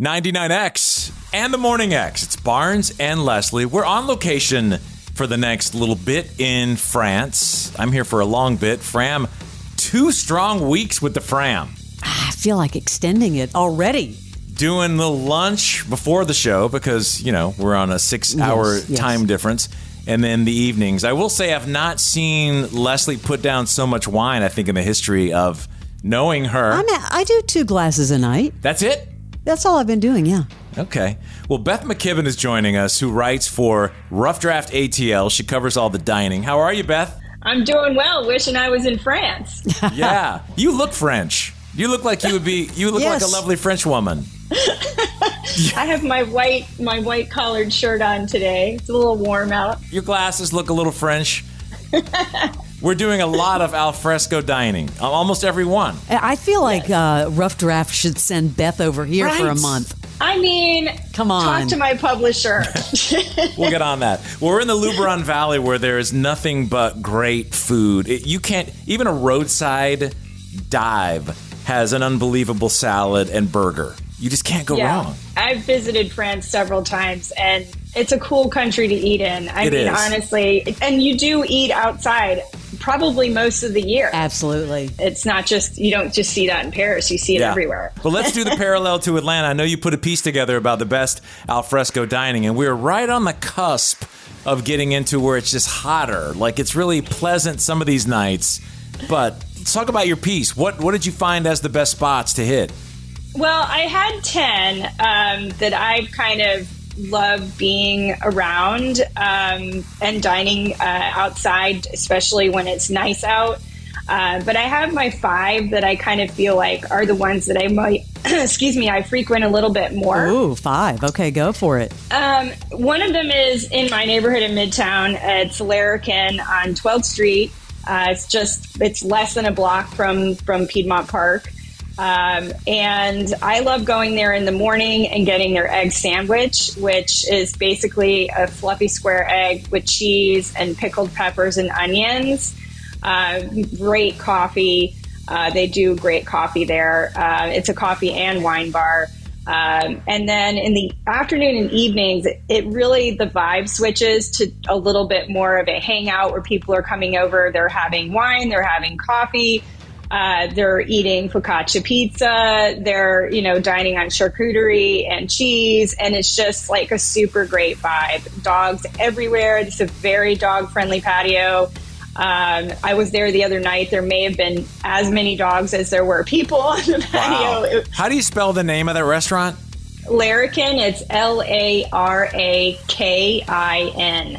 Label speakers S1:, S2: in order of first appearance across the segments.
S1: 99X and the Morning X. It's Barnes and Leslie. We're on location for the next little bit in France. I'm here for a long bit. Fram, 2 strong weeks with the Fram.
S2: I feel like extending it already.
S1: Doing the lunch before the show because, we're on a 6-hour time difference. And then the evenings. I will say I've not seen Leslie put down so much wine, I think, in the history of knowing her.
S2: I do 2 glasses a night.
S1: That's it?
S2: That's all I've been doing, yeah.
S1: Okay. Well, Beth McKibben is joining us, who writes for Rough Draft ATL. She covers all the dining. How are you, Beth?
S3: I'm doing well. Wishing I was in France.
S1: Yeah. You look French. You look like you look like a lovely French woman.
S3: I have my white collared shirt on today. It's a little warm out.
S1: Your glasses look a little French. We're doing a lot of al fresco dining, almost every one.
S2: I feel like Rough Draft should send Beth over here for a month.
S3: I mean,
S2: come on.
S3: Talk to my publisher.
S1: We'll get on that. Well, we're in the Luberon Valley where there is nothing but great food. You can't, even a roadside dive has an unbelievable salad and burger. You just can't go wrong.
S3: I've visited France several times, and it's a cool country to eat in. I mean, honestly, and you do eat outside probably most of the year.
S2: Absolutely.
S3: It's not just, you don't just see that in Paris, you see it everywhere.
S1: Well, let's do the parallel to Atlanta. I know you put a piece together about the best al fresco dining, and we're right on the cusp of getting into where it's just hotter. Like, it's really pleasant some of these nights. But let's talk about your piece. What did you find as the best spots to hit?
S3: Well, I had 10 that I've kind of loved being around and dining outside, especially when it's nice out. But I have my 5 that I kind of feel like are the ones that I might, I frequent a little bit more.
S2: Ooh, 5. Okay, go for it.
S3: One of them is in my neighborhood in Midtown. It's Larrikin on 12th Street. It's less than a block from Piedmont Park. And I love going there in the morning and getting their egg sandwich, which is basically a fluffy square egg with cheese and pickled peppers and onions. Great coffee. They do great coffee there. It's a coffee and wine bar. And then in the afternoon and evenings, it really, the vibe switches to a little bit more of a hangout where people are coming over. They're having wine, they're having coffee. They're eating focaccia pizza. They're, dining on charcuterie and cheese. And it's just like a super great vibe. Dogs everywhere. It's a very dog-friendly patio. I was there the other night. There may have been as many dogs as there were people on the patio.
S1: Wow. How do you spell the name of that restaurant?
S3: Larrikin. It's Larakin.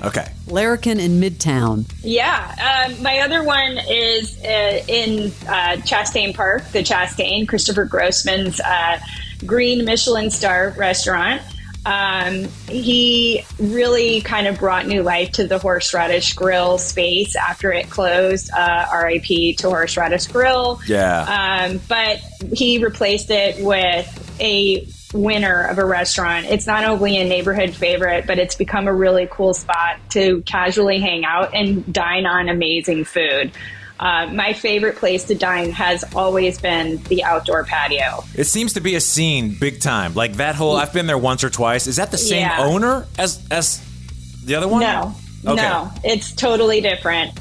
S1: Okay.
S2: Larrikin in Midtown.
S3: Yeah. My other one is in Chastain Park, the Chastain, Christopher Grossman's green Michelin star restaurant. He really kind of brought new life to the Horseradish Grill space after it closed, RIP to Horseradish Grill.
S1: Yeah.
S3: But he replaced it with a winner of a restaurant. It's not only a neighborhood favorite, but it's become a really cool spot to casually hang out and dine on amazing food. My favorite place to dine has always been the outdoor patio.
S1: It seems to be a scene big time. Like that whole, I've been there once or twice. Is that the same owner as the other one?
S3: No, it's totally different.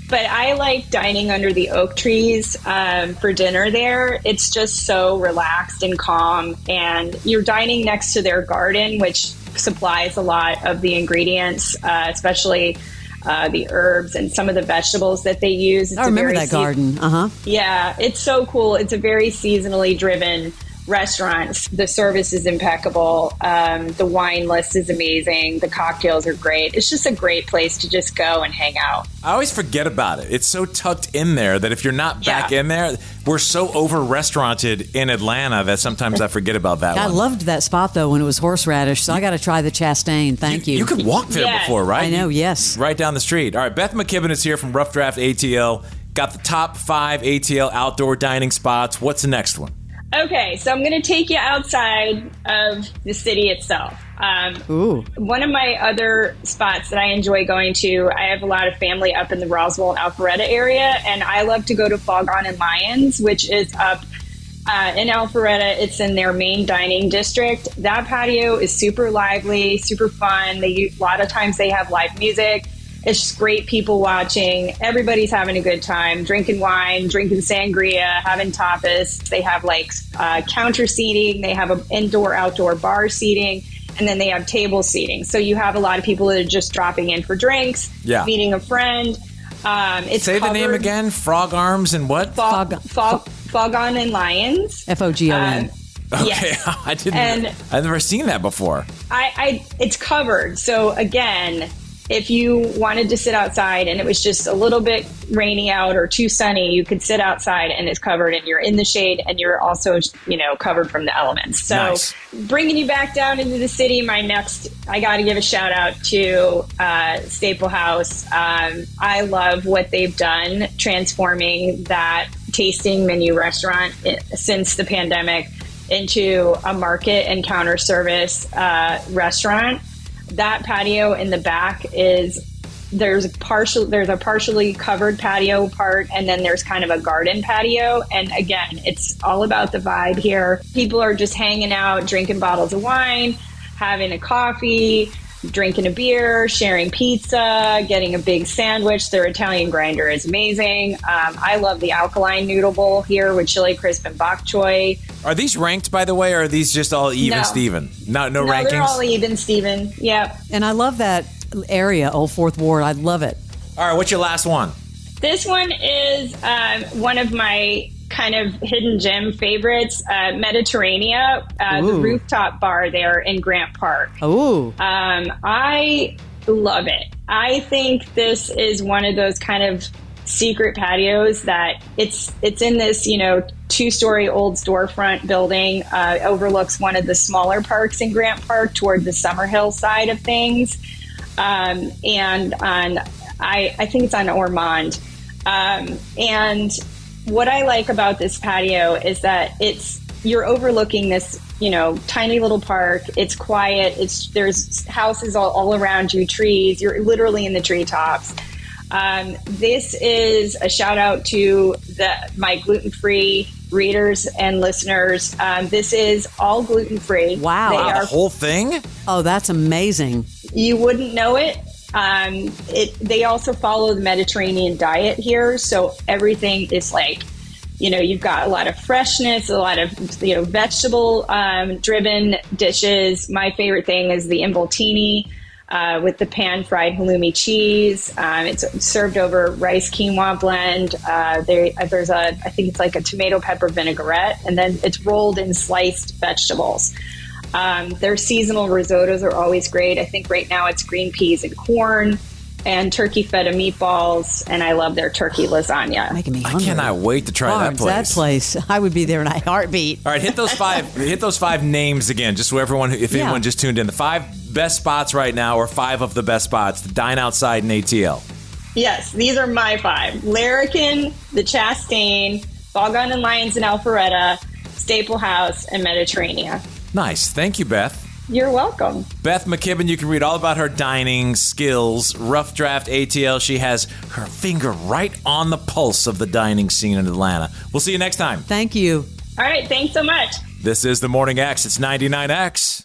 S3: But I like dining under the oak trees for dinner there. It's just so relaxed and calm. And you're dining next to their garden, which supplies a lot of the ingredients, especially the herbs and some of the vegetables that they use. It's
S2: I remember that garden.
S3: Yeah, it's so cool. It's a very seasonally driven restaurant. The service is impeccable. The wine list is amazing. The cocktails are great. It's just a great place to just go and hang out.
S1: I always forget about it. It's so tucked in there that if you're not back in there, we're so over-restauranted in Atlanta that sometimes I forget about that
S2: I
S1: one.
S2: loved that spot, though, when it was horseradish, so I got to try the Chastain. Thank you.
S1: You could walk there before, right?
S2: I know, yes.
S1: Right down the street. All right, Beth McKibben is here from Rough Draft ATL. Got the top 5 ATL outdoor dining spots. What's the next one?
S3: Okay, so I'm going to take you outside of the city itself. One of my other spots that I enjoy going to, I have a lot of family up in the Roswell and Alpharetta area, and I love to go to Foghorn and Lions, which is up In Alpharetta, it's in their main dining district. That patio is super lively, super fun. A lot of times they have live music. It's just great people watching. Everybody's having a good time, drinking wine, drinking sangria, having tapas. They have like counter seating. They have an indoor-outdoor bar seating. And then they have table seating. So you have a lot of people that are just dropping in for drinks, meeting a friend.
S1: Say the name again. Frog Arms and what?
S3: Fogon and Lions.
S2: FOGON.
S1: Okay,
S3: yes.
S1: I've never seen that before.
S3: It's covered. So again, if you wanted to sit outside and it was just a little bit rainy out or too sunny, you could sit outside and it's covered and you're in the shade and you're also, covered from the elements. So
S1: nice.
S3: Bringing you back down into the city, I got to give a shout out to Staple House. I love what they've done transforming that tasting menu restaurant since the pandemic into a market and counter service restaurant. That patio in the back there's a partially covered patio part, and then there's kind of a garden patio. And again, it's all about the vibe here. People are just hanging out, drinking bottles of wine, having a coffee, drinking a beer, sharing pizza, getting a big sandwich. Their Italian grinder is amazing. I love the alkaline noodle bowl here with chili crisp and bok choy.
S1: Are these ranked, by the way, or are these just all even, Steven? No rankings?
S3: They're all even, Steven. Yep.
S2: And I love that area, Old Fourth Ward. I love it.
S1: All right, what's your last one?
S3: This one is one of my kind of hidden gem favorites, Mediterranean, the rooftop bar there in Grant Park.
S2: Ooh.
S3: I love it. I think this is one of those kind of secret patios that it's in this, 2-story old storefront building, overlooks one of the smaller parks in Grant Park toward the Summerhill side of things. And I think it's on Ormond. And what I like about this patio is that you're overlooking this, tiny little park. It's quiet. There's houses all around you, trees. You're literally in the treetops. This is a shout out to my gluten-free readers and listeners. This is all gluten-free.
S2: Wow.
S1: The whole thing?
S2: Oh, that's amazing.
S3: You wouldn't know it. They also follow the Mediterranean diet here. So everything is like, you've got a lot of freshness, a lot of, vegetable driven dishes. My favorite thing is the involtini with the pan-fried halloumi cheese. It's served over rice quinoa blend. I think it's like a tomato pepper vinaigrette, and then it's rolled in sliced vegetables. Their seasonal risottos are always great. I think right now it's green peas and corn and turkey feta meatballs, and I love their turkey lasagna.
S2: Making me hungry.
S1: I cannot wait to try that place.
S2: I would be there in a heartbeat.
S1: All right, hit those five names again, just so everyone, anyone just tuned in. The 5 best spots right now, or 5 of the best spots to dine outside in ATL.
S3: Yes, these are my 5. Larrikin, the Chastain, Fogon and Lions in Alpharetta, Staple House, and Mediterranean.
S1: Nice. Thank you, Beth.
S3: You're welcome.
S1: Beth McKibben, you can read all about her dining skills. Rough Draft ATL. She has her finger right on the pulse of the dining scene in Atlanta. We'll see you next time.
S2: Thank you.
S3: All right. Thanks so much.
S1: This is The Morning X. It's 99X.